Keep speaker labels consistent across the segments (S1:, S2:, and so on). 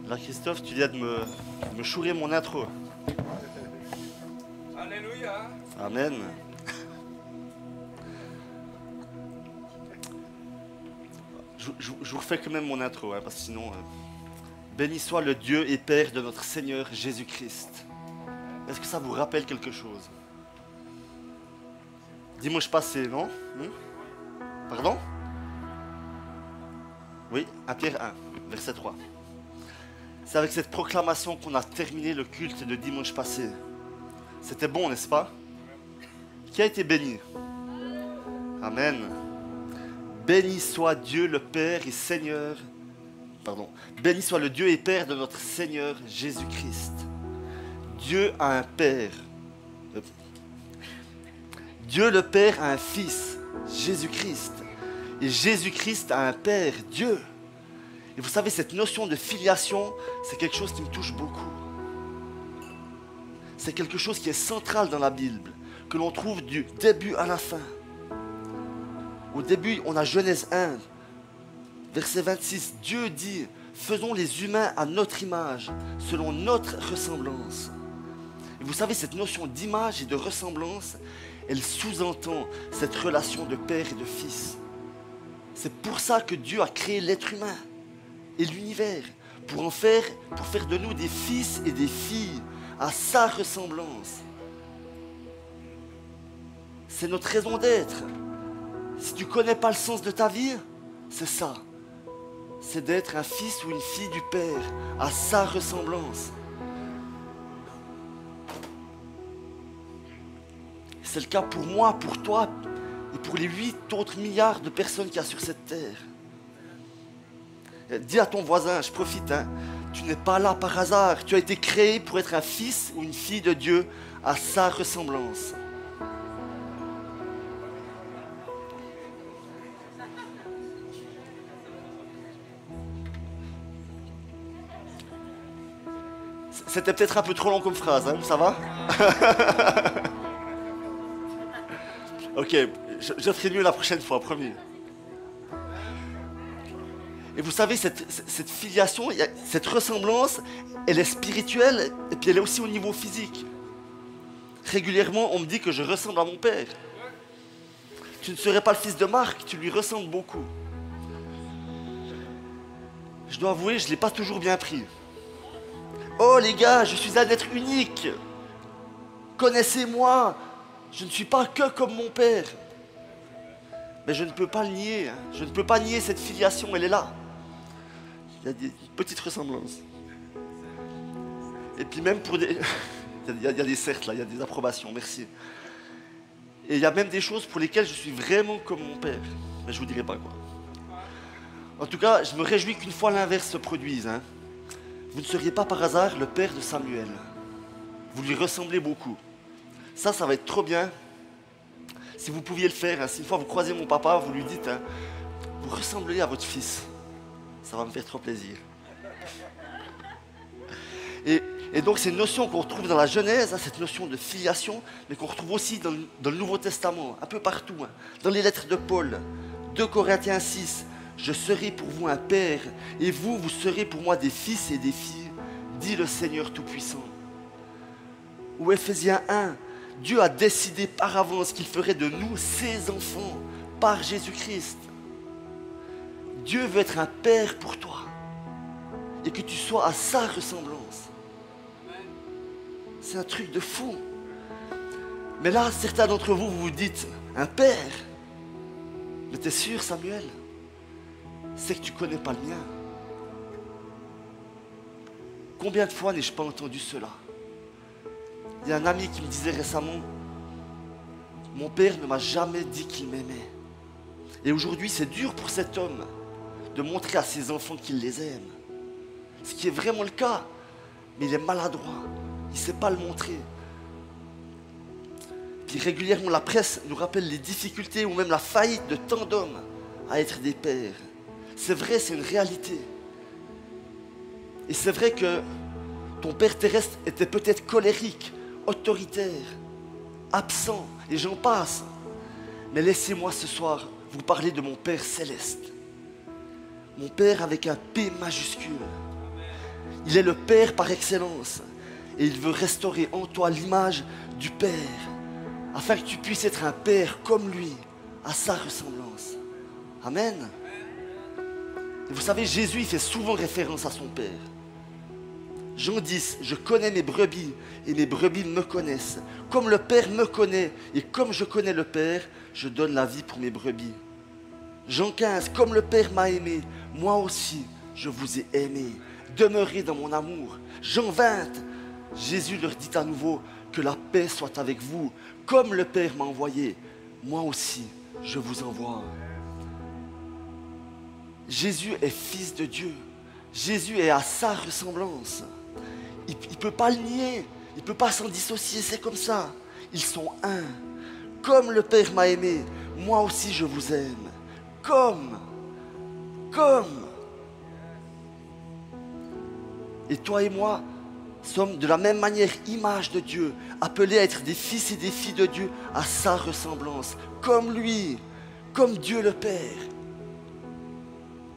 S1: Là, Christophe, tu viens de me chourer mon intro.
S2: Alléluia.
S1: Amen. Je vous refais quand même mon intro, hein, parce que sinon... Béni soit le Dieu et Père de notre Seigneur Jésus-Christ. Est-ce que ça vous rappelle quelque chose? Dimanche passé, non? Pardon? Oui, 1 Pierre 1, verset 3. C'est avec cette proclamation qu'on a terminé le culte de dimanche passé. C'était bon, n'est-ce pas? Qui a été béni? Amen. Béni soit Dieu le Père et Seigneur. Pardon. Béni soit le Dieu et Père de notre Seigneur Jésus-Christ. Dieu a un Père. Dieu le Père a un Fils, Jésus-Christ. Et Jésus-Christ a un Père, Dieu. Et vous savez, cette notion de filiation, c'est quelque chose qui me touche beaucoup. C'est quelque chose qui est central dans la Bible, que l'on trouve du début à la fin. Au début, on a Genèse 1, verset 26. Dieu dit, faisons les humains à notre image, selon notre ressemblance. Et vous savez, cette notion d'image et de ressemblance, elle sous-entend cette relation de père et de fils. C'est pour ça que Dieu a créé l'être humain et l'univers, pour faire de nous des fils et des filles à sa ressemblance. C'est notre raison d'être. Si tu ne connais pas le sens de ta vie, c'est ça. C'est d'être un fils ou une fille du Père à sa ressemblance. C'est le cas pour moi, pour toi et pour les 8 autres milliards de personnes qu'il y a sur cette terre. Dis à ton voisin, je profite, hein, tu n'es pas là par hasard. Tu as été créé pour être un fils ou une fille de Dieu à sa ressemblance. C'était peut-être un peu trop long comme phrase, hein, ça va? Ok, je ferai mieux la prochaine fois, promis. Et vous savez, cette filiation, cette ressemblance, elle est spirituelle et puis elle est aussi au niveau physique. Régulièrement, on me dit que je ressemble à mon père. Tu ne serais pas le fils de Marc, tu lui ressembles beaucoup. Je dois avouer, je ne l'ai pas toujours bien pris. Oh les gars, je suis un être unique. Connaissez-moi, je ne suis pas que comme mon père. Mais je ne peux pas le nier, hein. Je ne peux pas nier cette filiation, elle est là. Il y a des petites ressemblances. Et puis même pour des... il y a des certes là, il y a des approbations, merci. Et il y a même des choses pour lesquelles je suis vraiment comme mon père. Mais je ne vous dirai pas quoi. En tout cas, je me réjouis qu'une fois l'inverse se produise, hein. Vous ne seriez pas par hasard le père de Samuel. Vous lui ressemblez beaucoup. Ça va être trop bien. Si vous pouviez le faire, hein, si une fois vous croisez mon papa, vous lui dites, hein, vous ressemblez à votre fils. Ça va me faire trop plaisir. Et donc c'est une notion qu'on retrouve dans la Genèse, hein, cette notion de filiation, mais qu'on retrouve aussi dans le Nouveau Testament, un peu partout. Hein, dans les lettres de Paul, 2 Corinthiens 6, je serai pour vous un père, et vous serez pour moi des fils et des filles, dit le Seigneur Tout-Puissant. Ou Éphésiens 1, Dieu a décidé par avance qu'il ferait de nous ses enfants par Jésus-Christ. Dieu veut être un père pour toi et que tu sois à sa ressemblance. C'est un truc de fou. Mais là, certains d'entre vous, vous vous dites, un père? Mais t'es sûr, Samuel? C'est que tu ne connais pas le mien. Combien de fois n'ai-je pas entendu cela? Il y a un ami qui me disait récemment, mon père ne m'a jamais dit qu'il m'aimait. Et aujourd'hui, c'est dur pour cet homme de montrer à ses enfants qu'il les aime. Ce qui est vraiment le cas, mais il est maladroit. Il ne sait pas le montrer. Puis régulièrement, la presse nous rappelle les difficultés ou même la faillite de tant d'hommes à être des pères. C'est vrai, c'est une réalité. Et c'est vrai que ton père terrestre était peut-être colérique, autoritaire, absent, et j'en passe. Mais laissez-moi ce soir vous parler de mon Père céleste. Mon Père avec un P majuscule. Il est le Père par excellence. Et il veut restaurer en toi l'image du Père, afin que tu puisses être un Père comme lui, à sa ressemblance. Amen. Et vous savez, Jésus, il fait souvent référence à son Père. Jean 10, je connais mes brebis et mes brebis me connaissent. Comme le Père me connaît et comme je connais le Père, je donne la vie pour mes brebis. Jean 15, comme le Père m'a aimé, moi aussi je vous ai aimé. Demeurez dans mon amour. Jean 20, Jésus leur dit à nouveau que la paix soit avec vous. Comme le Père m'a envoyé, moi aussi je vous envoie. Jésus est fils de Dieu. Jésus est à sa ressemblance. Il ne peut pas le nier. Il ne peut pas s'en dissocier. C'est comme ça. Ils sont un. Comme le Père m'a aimé, moi aussi je vous aime. Comme. Et toi et moi sommes de la même manière image de Dieu, appelés à être des fils et des filles de Dieu à sa ressemblance. Comme lui. Comme Dieu le Père.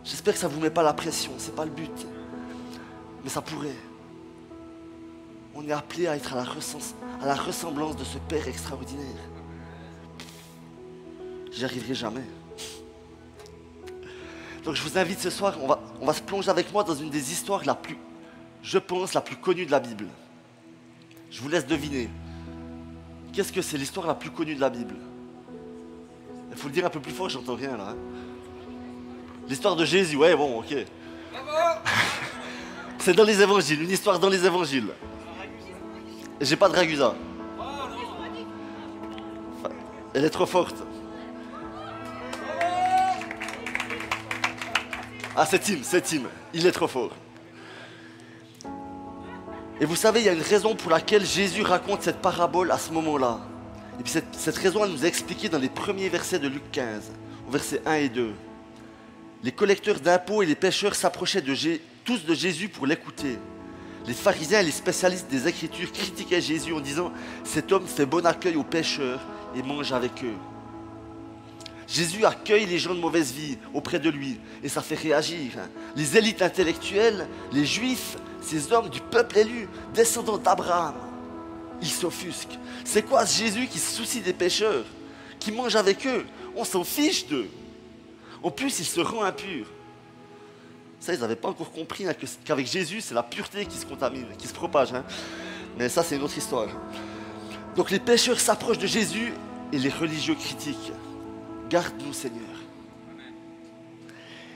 S1: J'espère que ça ne vous met pas la pression, ce n'est pas le but. Mais ça pourrait. On est appelé à être à la ressemblance de ce Père extraordinaire. J'y arriverai jamais. Donc je vous invite ce soir, on va se plonger avec moi dans une des histoires la plus connue de la Bible. Je vous laisse deviner. Qu'est-ce que c'est l'histoire la plus connue de la Bible? Il faut le dire un peu plus fort, j'entends rien là. L'histoire de Jésus, ouais, bon, ok. C'est dans les évangiles, une histoire dans les évangiles. J'ai pas de Ragusa. Elle est trop forte. Ah, c'est Tim. Il est trop fort. Et vous savez, il y a une raison pour laquelle Jésus raconte cette parabole à ce moment-là. Et puis cette raison, elle nous est expliquée dans les premiers versets de Luc 15, au versets 1 et 2. Les collecteurs d'impôts et les pêcheurs s'approchaient tous de Jésus pour l'écouter. Les pharisiens et les spécialistes des Écritures critiquaient Jésus en disant « Cet homme fait bon accueil aux pêcheurs et mange avec eux. » Jésus accueille les gens de mauvaise vie auprès de lui et ça fait réagir. Les élites intellectuelles, les juifs, ces hommes du peuple élu, descendants d'Abraham, ils s'offusquent. C'est quoi ce Jésus qui se soucie des pêcheurs, qui mange avec eux? On s'en fiche d'eux. En plus, il se rend impur. Ça, ils n'avaient pas encore compris hein, qu'avec Jésus, c'est la pureté qui se contamine, qui se propage. Hein. Mais ça, c'est une autre histoire. Donc les pécheurs s'approchent de Jésus et les religieux critiquent. Garde-nous, Seigneur.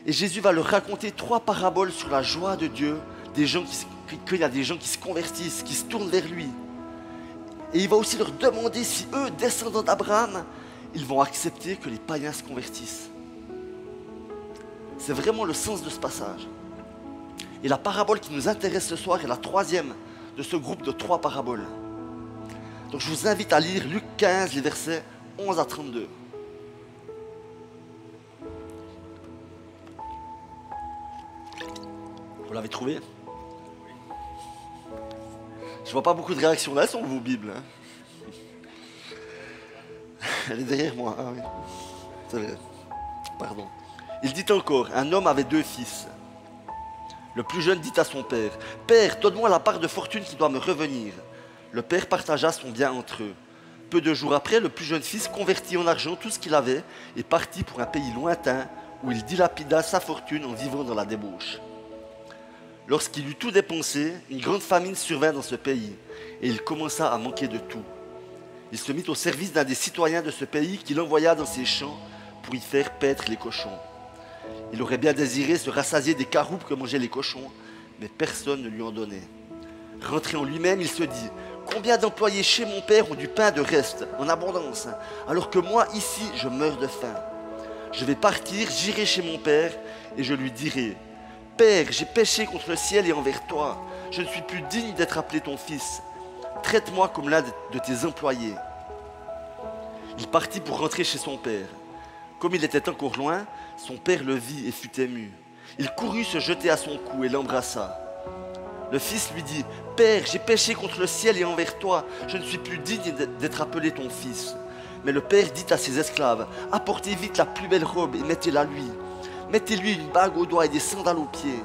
S1: Et Jésus va leur raconter 3 paraboles sur la joie de Dieu, qu'il y a des gens qui se convertissent, qui se tournent vers lui. Et il va aussi leur demander si eux, descendants d'Abraham, ils vont accepter que les païens se convertissent. C'est vraiment le sens de ce passage. Et la parabole qui nous intéresse ce soir est la 3e de ce groupe de 3 paraboles. Donc je vous invite à lire Luc 15, les versets 11 à 32. Vous l'avez trouvé? Je vois pas beaucoup de réactions là sur vos Bibles. Hein. Elle est derrière moi. Ah oui. C'est vrai. Pardon. Il dit encore, un homme avait 2 fils. Le plus jeune dit à son père, « Père, donne-moi la part de fortune qui doit me revenir. » Le père partagea son bien entre eux. Peu de jours après, le plus jeune fils convertit en argent tout ce qu'il avait et partit pour un pays lointain où il dilapida sa fortune en vivant dans la débauche. Lorsqu'il eut tout dépensé, une grande famine survint dans ce pays et il commença à manquer de tout. Il se mit au service d'un des citoyens de ce pays qu'il envoya dans ses champs pour y faire paître les cochons. Il aurait bien désiré se rassasier des caroupes que mangeaient les cochons, mais personne ne lui en donnait. Rentré en lui-même, il se dit « Combien d'employés chez mon père ont du pain de reste, en abondance, alors que moi, ici, je meurs de faim. Je vais partir, j'irai chez mon père, et je lui dirai « Père, j'ai péché contre le ciel et envers toi. Je ne suis plus digne d'être appelé ton fils. Traite-moi comme l'un de tes employés. » Il partit pour rentrer chez son père. Comme il était encore loin, son père le vit et fut ému. Il courut se jeter à son cou et l'embrassa. Le fils lui dit « Père, j'ai péché contre le ciel et envers toi. Je ne suis plus digne d'être appelé ton fils. » Mais le père dit à ses esclaves « Apportez vite la plus belle robe et mettez-la lui. Mettez-lui une bague au doigt et des sandales aux pieds.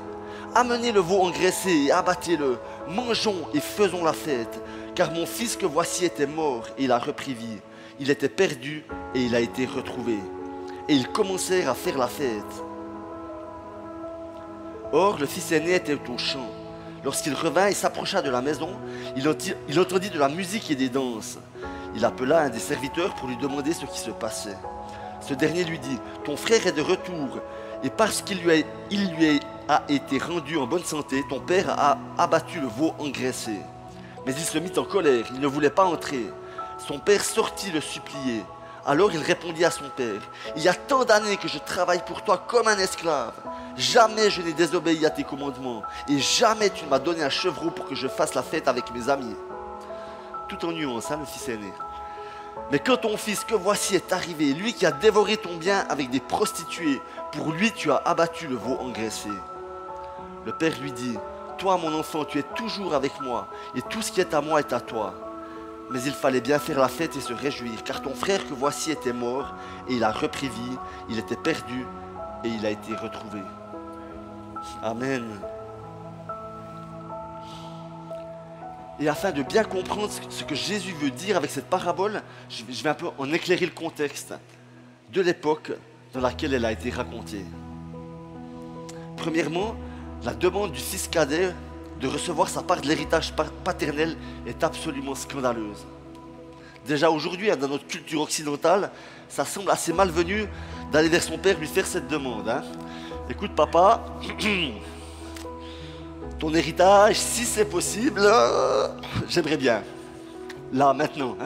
S1: amenez le veau engraissé et abattez-le. Mangeons et faisons la fête. Car mon fils que voici était mort et il a repris vie. Il était perdu et il a été retrouvé. Et ils commencèrent à faire la fête. Or, le fils aîné était au champ. Lorsqu'il revint et s'approcha de la maison, il entendit de la musique et des danses. Il appela un des serviteurs pour lui demander ce qui se passait. Ce dernier lui dit, « Ton frère est de retour, et parce qu'il lui a été rendu en bonne santé, ton père a abattu le veau engraissé. » Mais il se mit en colère, il ne voulait pas entrer. Son père sortit le supplier. Alors il répondit à son père, « Il y a tant d'années que je travaille pour toi comme un esclave. Jamais je n'ai désobéi à tes commandements, et jamais tu ne m'as donné un chevreau pour que je fasse la fête avec mes amis. » Tout en nuance, le fils aîné. « Mais quand ton fils que voici est arrivé, lui qui a dévoré ton bien avec des prostituées, pour lui tu as abattu le veau engraissé. » Le père lui dit, « Toi mon enfant, tu es toujours avec moi, et tout ce qui est à moi est à toi. » Mais il fallait bien faire la fête et se réjouir, car ton frère que voici était mort, et il a repris vie, il était perdu, et il a été retrouvé. Amen. Et afin de bien comprendre ce que Jésus veut dire avec cette parabole, je vais un peu en éclairer le contexte de l'époque dans laquelle elle a été racontée. Premièrement, la demande du fils cadet de recevoir sa part de l'héritage paternel est absolument scandaleuse. Déjà aujourd'hui, dans notre culture occidentale, ça semble assez malvenu d'aller vers son père lui faire cette demande. Écoute papa, ton héritage, si c'est possible, j'aimerais bien. Là, maintenant.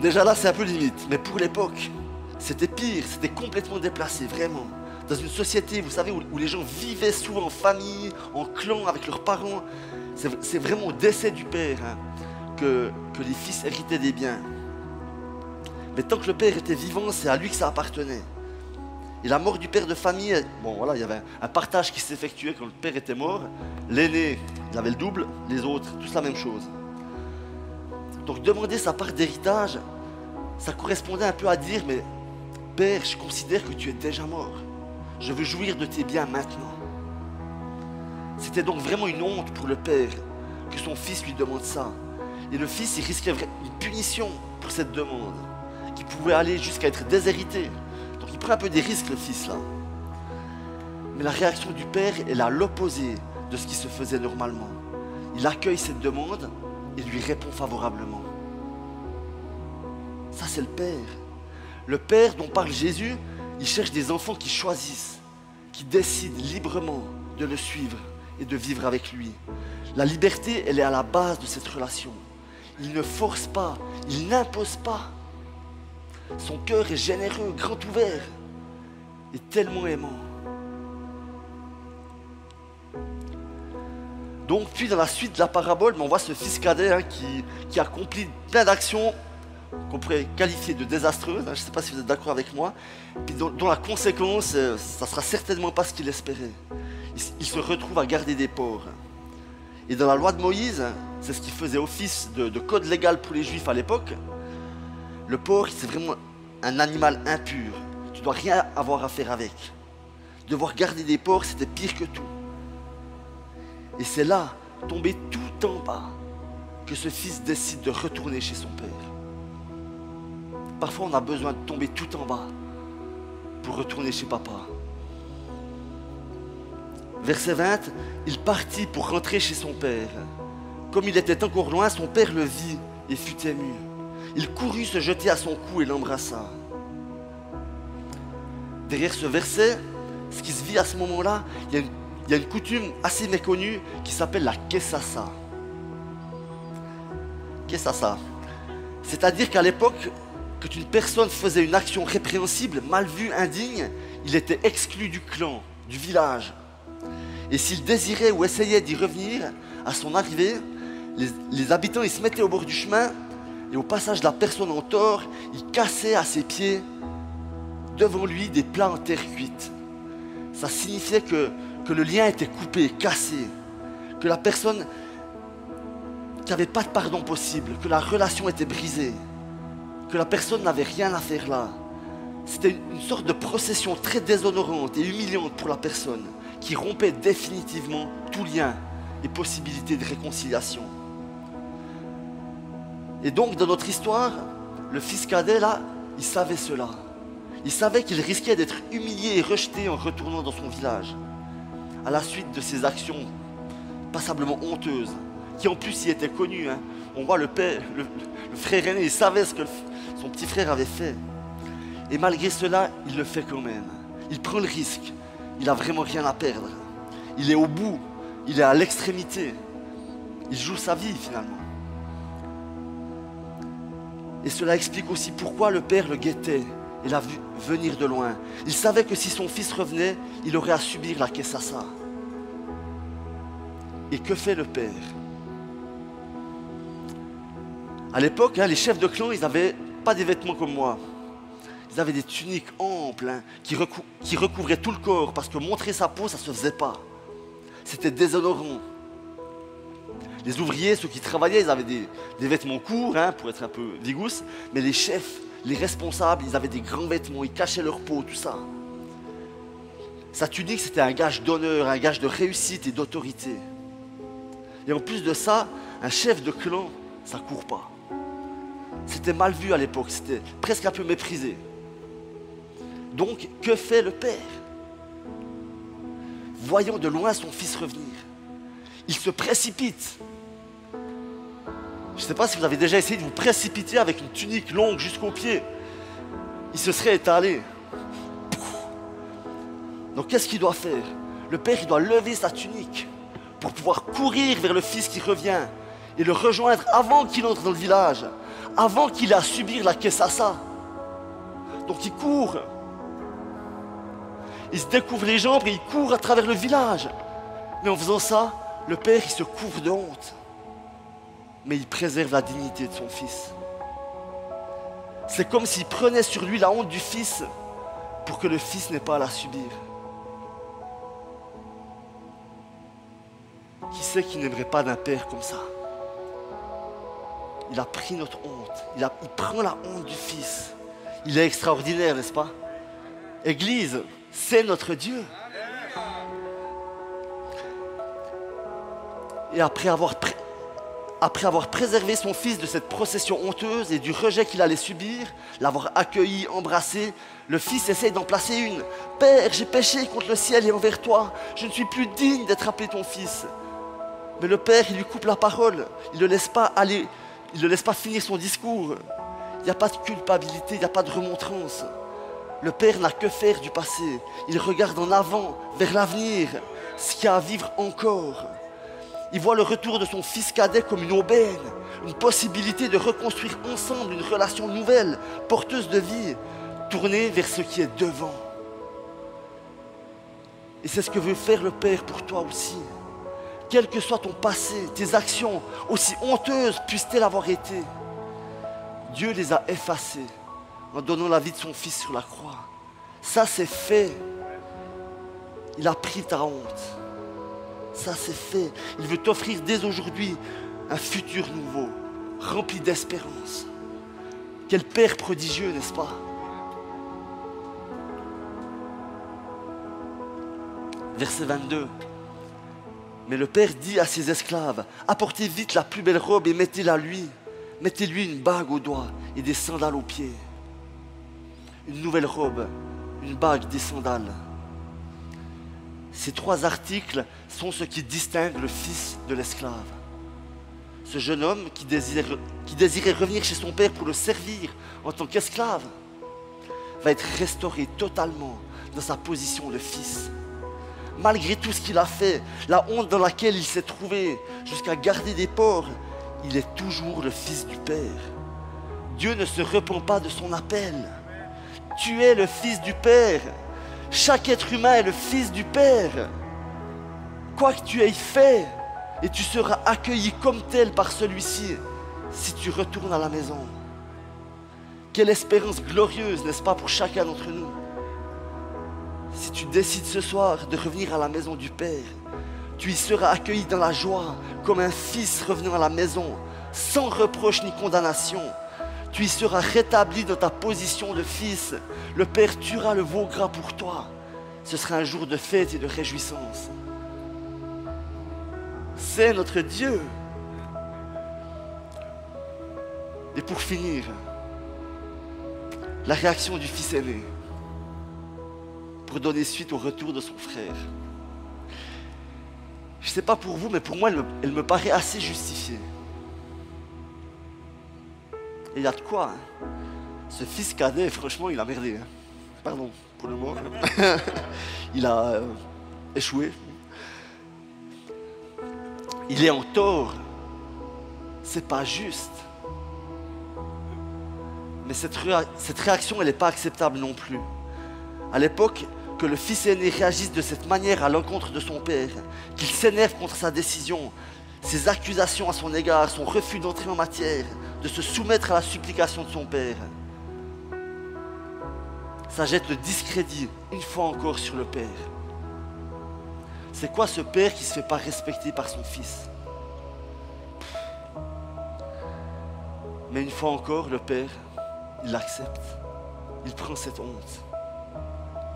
S1: Déjà là, c'est un peu limite. Mais pour l'époque, c'était pire, c'était complètement déplacé, vraiment. Dans une société, vous savez, où les gens vivaient souvent en famille, en clan, avec leurs parents. C'est vraiment au décès du père que les fils héritaient des biens. Mais tant que le père était vivant, c'est à lui que ça appartenait. Et la mort du père de famille, bon voilà, il y avait un partage qui s'effectuait quand le père était mort. L'aîné, il avait le double, les autres, tous la même chose. Donc demander sa part d'héritage, ça correspondait un peu à dire, mais père, je considère que tu es déjà mort. Je veux jouir de tes biens maintenant. C'était donc vraiment une honte pour le père que son fils lui demande ça. Et le fils, il risquait une punition pour cette demande, qui pouvait aller jusqu'à être déshérité. Donc il prend un peu des risques, le fils, là. Mais la réaction du père est à l'opposé de ce qui se faisait normalement. Il accueille cette demande et lui répond favorablement. Ça, c'est le père. Le père dont parle Jésus, il cherche des enfants qui choisissent, qui décident librement de le suivre et de vivre avec lui. La liberté, elle est à la base de cette relation. Il ne force pas, il n'impose pas. Son cœur est généreux, grand ouvert et tellement aimant. Donc, puis dans la suite de la parabole, on voit ce fils cadet qui accomplit plein d'actions qu'on pourrait qualifier de désastreuses. Je ne sais pas si vous êtes d'accord avec moi. Puis dont la conséquence, ça ne sera certainement pas ce qu'il espérait. Il se retrouve à garder des porcs. Et dans la loi de Moïse, c'est ce qui faisait office de code légal pour les Juifs à l'époque. Le porc, c'est vraiment un animal impur. Tu ne dois rien avoir à faire avec. Devoir garder des porcs, c'était pire que tout. Et c'est là, tombé tout en bas, que ce fils décide de retourner chez son père. Parfois, on a besoin de tomber tout en bas pour retourner chez papa. Verset 20, il partit pour rentrer chez son père. Comme il était encore loin, son père le vit et fut ému. Il courut se jeter à son cou et l'embrassa. Derrière ce verset, ce qui se vit à ce moment-là, il y a une coutume assez méconnue qui s'appelle la kessassa. Kessassa. C'est-à-dire qu'à l'époque, quand une personne faisait une action répréhensible, mal vue, indigne, il était exclu du clan, du village. Et s'il désirait ou essayait d'y revenir, à son arrivée, les habitants ils se mettaient au bord du chemin et au passage de la personne en tort, ils cassaient à ses pieds, devant lui, des plats en terre cuite. Ça signifiait que le lien était coupé, cassé, que la personne n'avait pas de pardon possible, que la relation était brisée, que la personne n'avait rien à faire là, C'était une sorte de procession très déshonorante et humiliante pour la personne qui rompait définitivement tout lien et possibilité de réconciliation. Et donc, dans notre histoire, le fils cadet, là, il savait cela. Il savait qu'il risquait d'être humilié et rejeté en retournant dans son village, à la suite de ses actions passablement honteuses, qui en plus y étaient connues. Hein. On voit le frère aîné, il savait ce que son petit frère avait fait. Et malgré cela, il le fait quand même. Il prend le risque. Il n'a vraiment rien à perdre. Il est au bout. Il est à l'extrémité. Il joue sa vie finalement. Et cela explique aussi pourquoi le père le guettait et l'a vu venir de loin. Il savait que si son fils revenait, il aurait à subir la Kessassa. Et que fait le père? À l'époque, les chefs de clan, ils n'avaient pas des vêtements comme moi. Ils avaient des tuniques amples qui recouvraient tout le corps parce que montrer sa peau, ça ne se faisait pas. C'était déshonorant. Les ouvriers, ceux qui travaillaient, ils avaient des vêtements courts pour être un peu vigous, mais les chefs, les responsables, ils avaient des grands vêtements, ils cachaient leur peau, tout ça. Sa tunique, c'était un gage d'honneur, un gage de réussite et d'autorité. Et en plus de ça, un chef de clan, ça ne court pas. C'était mal vu à l'époque, c'était presque un peu méprisé. Donc, que fait le père? Voyant de loin son fils revenir, il se précipite. Je ne sais pas si vous avez déjà essayé de vous précipiter avec une tunique longue jusqu'aux pieds. Il se serait étalé. Donc qu'est-ce qu'il doit faire? Le père, il doit lever sa tunique pour pouvoir courir vers le fils qui revient et le rejoindre avant qu'il entre dans le village, avant qu'il ait à subir la Kessassa. Donc il court. Il se découvre les jambes et il court à travers le village. Mais en faisant ça, le père, il se couvre de honte. Mais il préserve la dignité de son fils. C'est comme s'il prenait sur lui la honte du fils pour que le fils n'ait pas à la subir. Qui sait qui n'aimerait pas d'un père comme ça? Il a pris notre honte. Il prend la honte du fils. Il est extraordinaire, n'est-ce pas? Église, c'est notre Dieu. Et après avoir préservé son fils de cette procession honteuse et du rejet qu'il allait subir, l'avoir accueilli, embrassé, le fils essaye d'en placer une. « Père, j'ai péché contre le ciel et envers toi. Je ne suis plus digne d'être appelé ton fils. » Mais le père, il lui coupe la parole. Il ne le laisse pas aller. Il ne laisse pas finir son discours. Il n'y a pas de culpabilité, il n'y a pas de remontrance. Le père n'a que faire du passé. Il regarde en avant, vers l'avenir, ce qu'il y a à vivre encore. Il voit le retour de son fils cadet comme une aubaine, une possibilité de reconstruire ensemble une relation nouvelle, porteuse de vie, tournée vers ce qui est devant. Et c'est ce que veut faire le Père pour toi aussi. Quel que soit ton passé, tes actions, aussi honteuses puissent-elles avoir été, Dieu les a effacées en donnant la vie de son Fils sur la croix. Ça, c'est fait. Il a pris ta honte. Ça, c'est fait. Il veut t'offrir dès aujourd'hui un futur nouveau, rempli d'espérance. Quel Père prodigieux, n'est-ce pas? Verset 22. Mais le Père dit à ses esclaves, apportez vite la plus belle robe et mettez-la lui. Mettez-lui une bague au doigt et des sandales aux pieds. Une nouvelle robe, une bague, des sandales. Ces trois articles sont ce qui distingue le fils de l'esclave. Ce jeune homme qui désirait revenir chez son père pour le servir en tant qu'esclave va être restauré totalement dans sa position de fils. Malgré tout ce qu'il a fait, la honte dans laquelle il s'est trouvé, jusqu'à garder des porcs, il est toujours le fils du Père. Dieu ne se repent pas de son appel. Tu es le fils du Père. Chaque être humain est le fils du Père. Quoi que tu aies fait, et tu seras accueilli comme tel par celui-ci si tu retournes à la maison. Quelle espérance glorieuse, n'est-ce pas, pour chacun d'entre nous? Si tu décides ce soir de revenir à la maison du Père, tu y seras accueilli dans la joie, comme un fils revenant à la maison, sans reproche ni condamnation. Tu y seras rétabli dans ta position de fils. Le Père tuera le veau gras pour toi. Ce sera un jour de fête et de réjouissance. C'est notre Dieu. Et pour finir, la réaction du fils aîné pour donner suite au retour de son frère. Je ne sais pas pour vous, mais pour moi, elle me paraît assez justifiée. Et il y a de quoi. Hein. Ce fils cadet, franchement, il a merdé. Hein. Pardon pour le mot. Il a échoué. Il est en tort. C'est pas juste. Mais cette réaction, elle n'est pas acceptable non plus. À l'époque, que le fils aîné réagisse de cette manière à l'encontre de son père, qu'il s'énerve contre sa décision, ses accusations à son égard, son refus d'entrer en matière, de se soumettre à la supplication de son père, ça jette le discrédit une fois encore sur le père. C'est quoi ce père qui ne se fait pas respecter par son fils? Mais une fois encore, le père, il l'accepte. Il prend cette honte.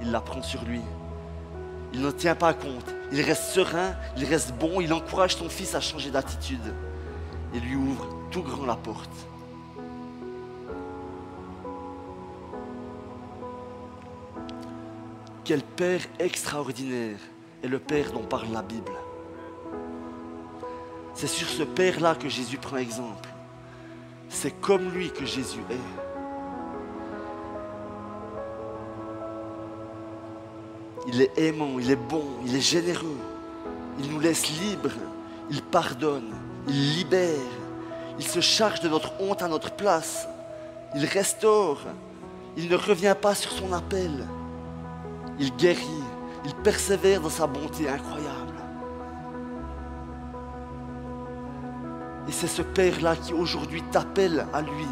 S1: Il la prend sur lui. Il n'en tient pas compte. Il reste serein, il reste bon, il encourage son fils à changer d'attitude. Il lui ouvre tout grand la porte. Quel père extraordinaire est le père dont parle la Bible. C'est sur ce père-là que Jésus prend exemple. C'est comme lui que Jésus est. Il est aimant, il est bon, il est généreux. Il nous laisse libres, il pardonne, il libère. Il se charge de notre honte à notre place. Il restaure. Il ne revient pas sur son appel. Il guérit, il persévère dans sa bonté incroyable. Et c'est ce Père-là qui aujourd'hui t'appelle à lui.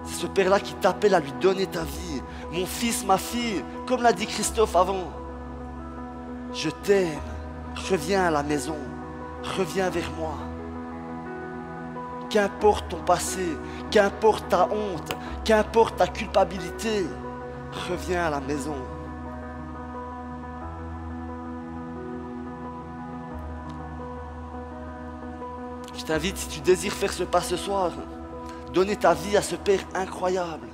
S1: C'est ce Père-là qui t'appelle à lui donner ta vie. Mon fils, ma fille, comme l'a dit Christophe avant. Je t'aime, reviens à la maison, reviens vers moi. Qu'importe ton passé, qu'importe ta honte, qu'importe ta culpabilité, reviens à la maison. Je t'invite, si tu désires faire ce pas ce soir, donner ta vie à ce Père incroyable.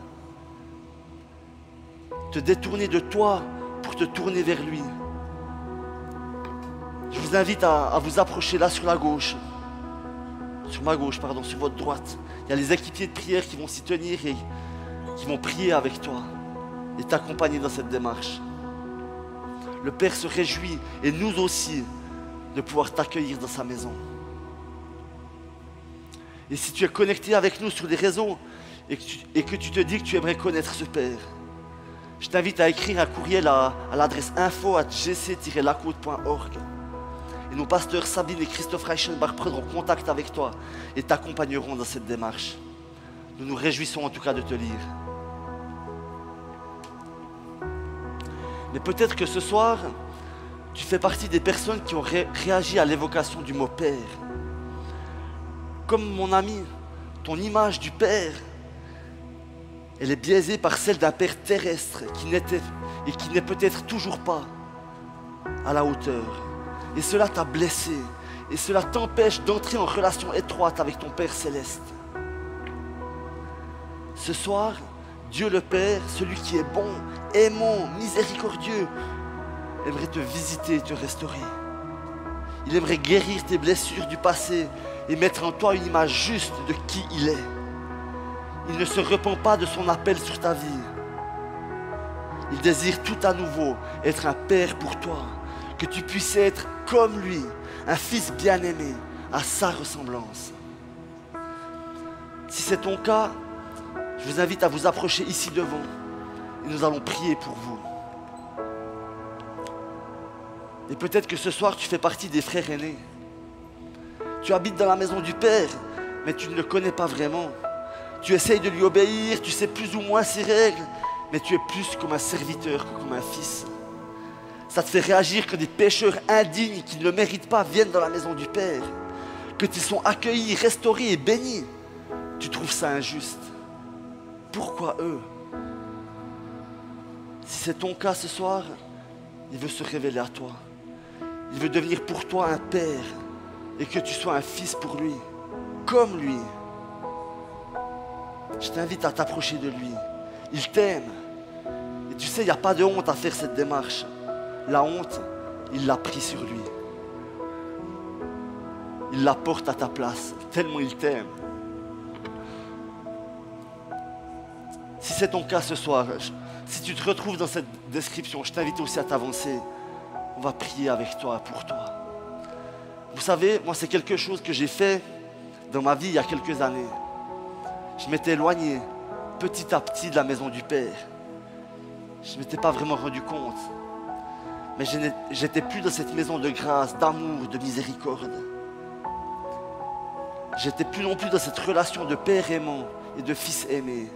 S1: Te détourner de toi pour te tourner vers lui. Je vous invite à vous approcher là sur la gauche. Sur ma gauche, pardon, sur votre droite. Il y a les équipiers de prière qui vont s'y tenir et qui vont prier avec toi et t'accompagner dans cette démarche. Le Père se réjouit, et nous aussi, de pouvoir t'accueillir dans sa maison. Et si tu es connecté avec nous sur les réseaux et que tu te dis que tu aimerais connaître ce Père, je t'invite à écrire un courriel à l'adresse info@gc-lacôte.org. Et nos pasteurs Sabine et Christophe Reichenbach prendront contact avec toi et t'accompagneront dans cette démarche. Nous nous réjouissons en tout cas de te lire. Mais peut-être que ce soir, tu fais partie des personnes qui ont réagi à l'évocation du mot Père. Comme mon ami, ton image du Père, elle est biaisée par celle d'un Père terrestre qui n'était et qui n'est peut-être toujours pas à la hauteur. Et cela t'a blessé. Et cela t'empêche d'entrer en relation étroite avec ton Père céleste. Ce soir, Dieu le Père, celui qui est bon, aimant, miséricordieux, aimerait te visiter et te restaurer. Il aimerait guérir tes blessures du passé et mettre en toi une image juste de qui il est. Il ne se repent pas de son appel sur ta vie. Il désire tout à nouveau être un père pour toi, que tu puisses être comme lui, un fils bien-aimé, à sa ressemblance. Si c'est ton cas, je vous invite à vous approcher ici devant et nous allons prier pour vous. Et peut-être que ce soir tu fais partie des frères aînés. Tu habites dans la maison du Père, mais tu ne le connais pas vraiment. Tu essayes de lui obéir, tu sais plus ou moins ses règles, mais tu es plus comme un serviteur que comme un fils. Ça te fait réagir que des pécheurs indignes qui ne le méritent pas viennent dans la maison du Père, que ils sont accueillis, restaurés et bénis. tu trouves ça injuste. Pourquoi eux? Si c'est ton cas ce soir, il veut se révéler à toi. Il veut devenir pour toi un père et que tu sois un fils pour lui, comme lui. Je t'invite à t'approcher de lui. Il t'aime. Et tu sais, il n'y a pas de honte à faire cette démarche. La honte, il l'a pris sur lui. Il la porte à ta place, tellement il t'aime. Si c'est ton cas ce soir, si tu te retrouves dans cette description, je t'invite aussi à t'avancer. On va prier avec toi, pour toi. Vous savez, moi c'est quelque chose que j'ai fait dans ma vie il y a quelques années. Je m'étais éloigné petit à petit de la maison du Père. Je ne m'étais pas vraiment rendu compte. Mais je n'étais plus dans cette maison de grâce, d'amour, de miséricorde. J'étais plus non plus dans cette relation de père aimant et de fils aimé.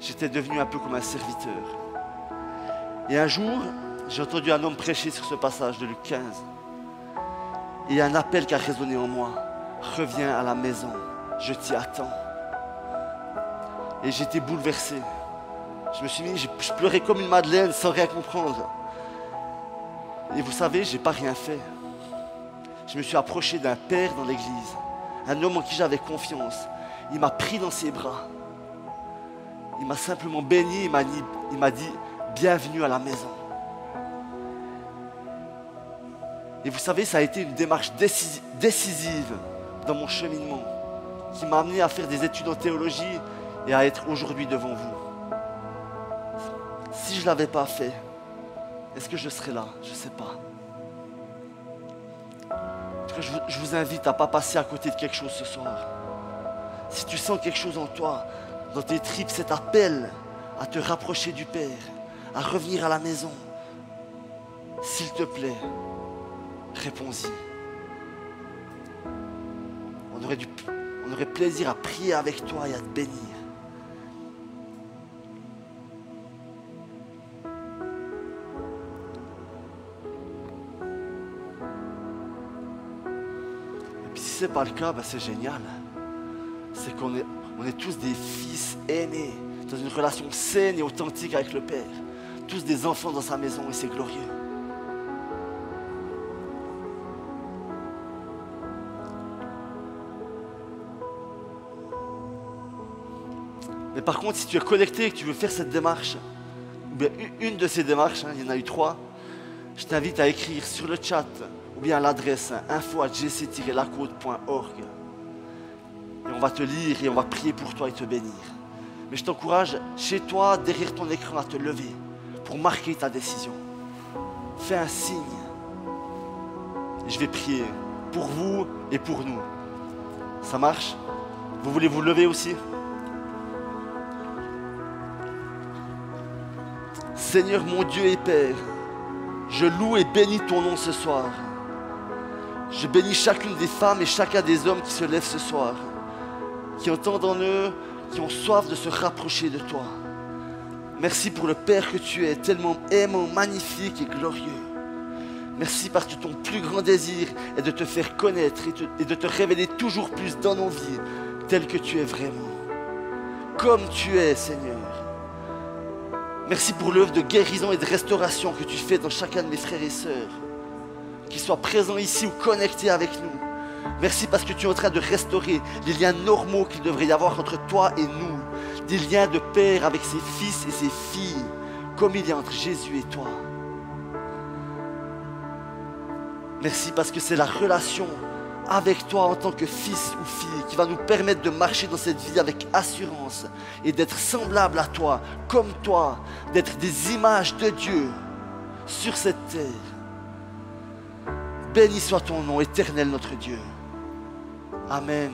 S1: J'étais devenu un peu comme un serviteur. Et un jour, j'ai entendu un homme prêcher sur ce passage de Luc 15. Et il y a un appel qui a résonné en moi. Reviens à la maison, je t'y attends. Et j'étais bouleversé. Je me suis mis, je pleurais comme une madeleine sans rien comprendre. Et vous savez, je n'ai pas rien fait. Je me suis approché d'un père dans l'église, un homme en qui j'avais confiance. Il m'a pris dans ses bras. Il m'a simplement béni, il m'a dit, bienvenue à la maison. Et vous savez, ça a été une démarche décisive dans mon cheminement, qui m'a amené à faire des études en théologie et à être aujourd'hui devant vous. Si je ne l'avais pas fait, est-ce que je serais là? Je ne sais pas. En tout cas, je vous invite à ne pas passer à côté de quelque chose ce soir. Si tu sens quelque chose en toi, dans tes tripes, cet appel à te rapprocher du Père, à revenir à la maison, s'il te plaît, réponds-y. On aurait plaisir à prier avec toi et à te bénir. Et puis si ce n'est pas le cas, c'est génial. C'est qu'on est tous des fils aimés, dans une relation saine et authentique avec le Père. Tous des enfants dans sa maison et c'est glorieux. Mais par contre, si tu es connecté et que tu veux faire cette démarche, ou bien une de ces démarches, il y en a eu 3, je t'invite à écrire sur le chat ou bien à l'adresse info@jc-lacôte.org. Et on va te lire et on va prier pour toi et te bénir. Mais je t'encourage, chez toi, derrière ton écran, à te lever pour marquer ta décision. Fais un signe. Et je vais prier pour vous et pour nous. Ça marche? Vous voulez vous lever aussi? Seigneur mon Dieu et Père, je loue et bénis ton nom ce soir. Je bénis chacune des femmes et chacun des hommes qui se lèvent ce soir, qui entendent en eux, qui ont soif de se rapprocher de toi. Merci pour le Père que tu es, tellement aimant, magnifique et glorieux. Merci parce que ton plus grand désir est de te faire connaître et de te révéler toujours plus dans nos vies, tel que tu es vraiment. Comme tu es, Seigneur. Merci pour l'œuvre de guérison et de restauration que tu fais dans chacun de mes frères et sœurs, qu'ils soient présents ici ou connectés avec nous. Merci parce que tu es en train de restaurer les liens normaux qu'il devrait y avoir entre toi et nous, des liens de père avec ses fils et ses filles, comme il y a entre Jésus et toi. Merci parce que c'est la relation avec toi en tant que fils ou fille qui va nous permettre de marcher dans cette vie avec assurance et d'être semblable à toi, comme toi, d'être des images de Dieu sur cette terre. Béni soit ton nom, éternel notre Dieu. Amen.